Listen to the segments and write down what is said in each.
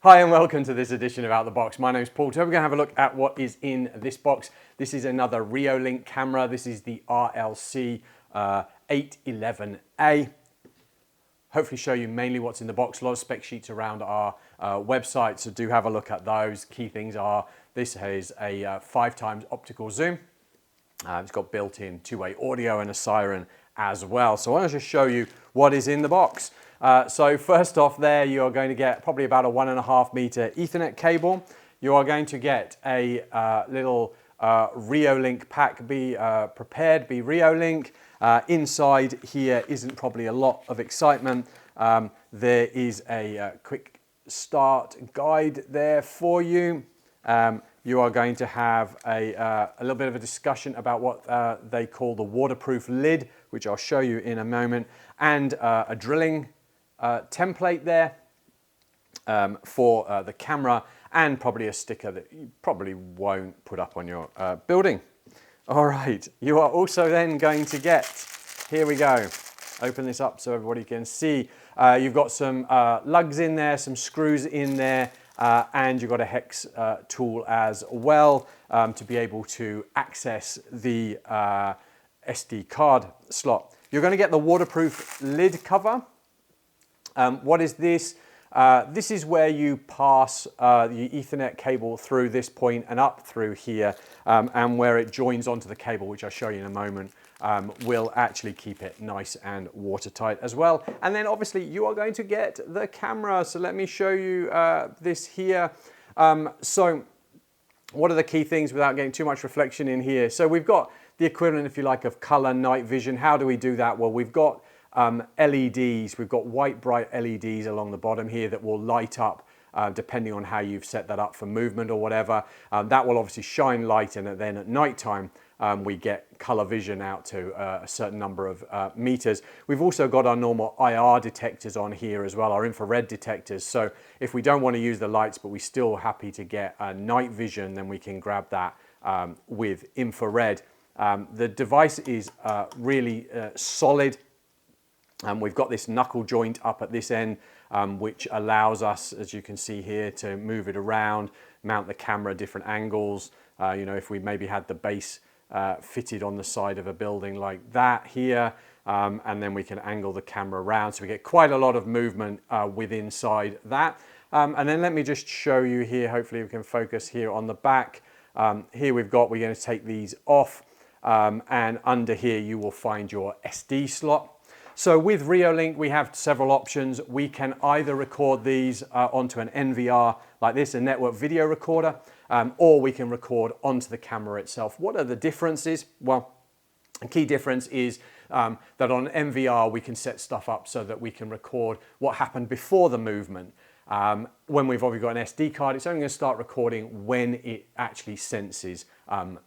Hi and welcome to this edition of Out the Box. My name is Paul. Today we're going to have a look at what is in this box. This is another Reolink camera. This is the RLC-811A. Hopefully show you mainly what's in the box. A lot of spec sheets around our website, so do have a look at those. Key things are this is a 5x optical zoom. It's got built-in two-way audio and a siren as well. So I want to just show you what is in the box. So first off there, you are going to get probably about a 1.5 meter Ethernet cable. You are going to get a little Reolink pack. Be prepared, be Reolink. Inside here isn't probably a lot of excitement. There is a quick start guide there for you. You are going to have a little bit of a discussion about what they call the waterproof lid, which I'll show you in a moment, and a drilling template there for the camera, and probably a sticker that you probably won't put up on your building. All right, you are also then going to get, here we go, open this up so everybody can see. You've got some lugs in there, some screws in there, and you've got a hex tool as well to be able to access the SD card slot. You're going to get the waterproof lid cover. What is this? This is where you pass the Ethernet cable through this point and up through here, and where it joins onto the cable, which I'll show you in a moment, will actually keep it nice and watertight as well. And then obviously you are going to get the camera. So let me show you this here. So what are the key things without getting too much reflection in here? So we've got the equivalent, if you like, of color night vision. How do we do that? Well, we've got LEDs. We've got white bright LEDs along the bottom here that will light up depending on how you've set that up for movement or whatever. That will obviously shine light, and then at night time we get color vision out to a certain number of meters. We've also got our normal IR detectors on here as well, our infrared detectors. So if we don't want to use the lights but we're still happy to get night vision, then we can grab that with infrared. The device is really solid. We've got this knuckle joint up at this end, which allows us, as you can see here, to move it around, mount the camera at different angles. You know, if we maybe had the base fitted on the side of a building like that here, and then we can angle the camera around. So we get quite a lot of movement within inside that. And then let me just show you here, hopefully we can focus here on the back. Here we're going to take these off, and under here you will find your SD slot. So with Reolink, we have several options. We can either record these onto an NVR like this, a network video recorder, or we can record onto the camera itself. What are the differences? Well, a key difference is that on NVR, we can set stuff up so that we can record what happened before the movement. When we've obviously got an SD card, it's only going to start recording when it actually senses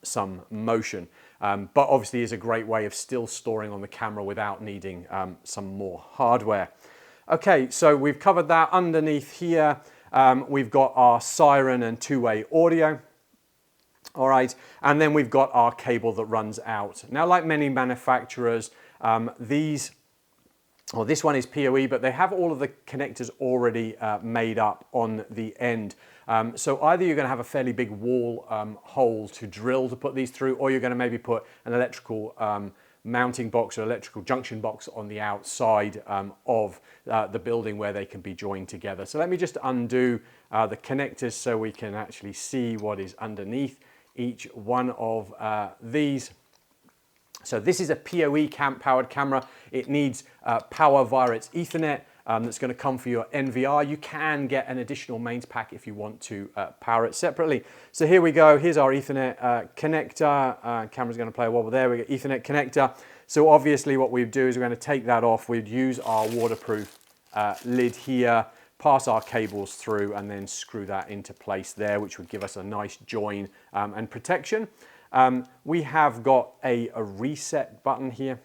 some motion. But obviously is a great way of still storing on the camera without needing some more hardware. Okay, so we've covered that. Underneath here, we've got our siren and two-way audio. All right, and then we've got our cable that runs out. Now, like many manufacturers, this one is PoE, but they have all of the connectors already made up on the end. So either you're going to have a fairly big wall hole to drill to put these through, or you're going to maybe put an electrical mounting box or electrical junction box on the outside of the building where they can be joined together. So let me just undo the connectors so we can actually see what is underneath each one of these. So this is a PoE powered camera. It needs power via its Ethernet that's going to come for your NVR. You can get an additional mains pack if you want to power it separately. So here we go. Here's our Ethernet connector. Camera's going to play a wobble there. We got Ethernet connector. So obviously what we'd do is we're going to take that off. We'd use our waterproof lid here, pass our cables through, and then screw that into place there, which would give us a nice join and protection. We have got a reset button here.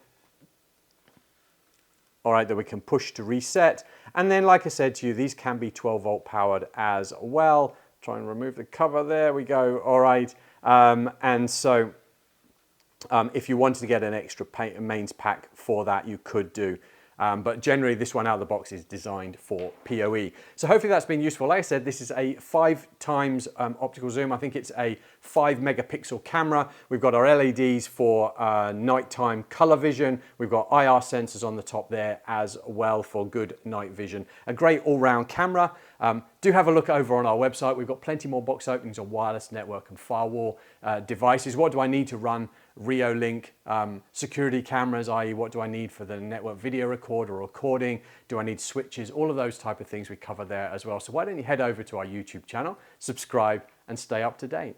All right, that we can push to reset. And then, like I said to you, these can be 12 volt powered as well. Try and remove the cover. There we go. All right. And so if you wanted to get an extra mains pack for that, you could do. But generally this one out of the box is designed for PoE. So hopefully that's been useful. Like I said, this is a 5 times optical zoom. I think it's a 5 megapixel camera. We've got our LEDs for nighttime color vision. We've got IR sensors on the top there as well for good night vision. A great all-round camera. Do have a look over on our website. We've got plenty more box openings on wireless network and firewall devices. What do I need to run Reolink security cameras, i.e. what do I need for the network video recorder or recording? Do I need switches? All of those type of things we cover there as well. So why don't you head over to our YouTube channel, subscribe and stay up to date.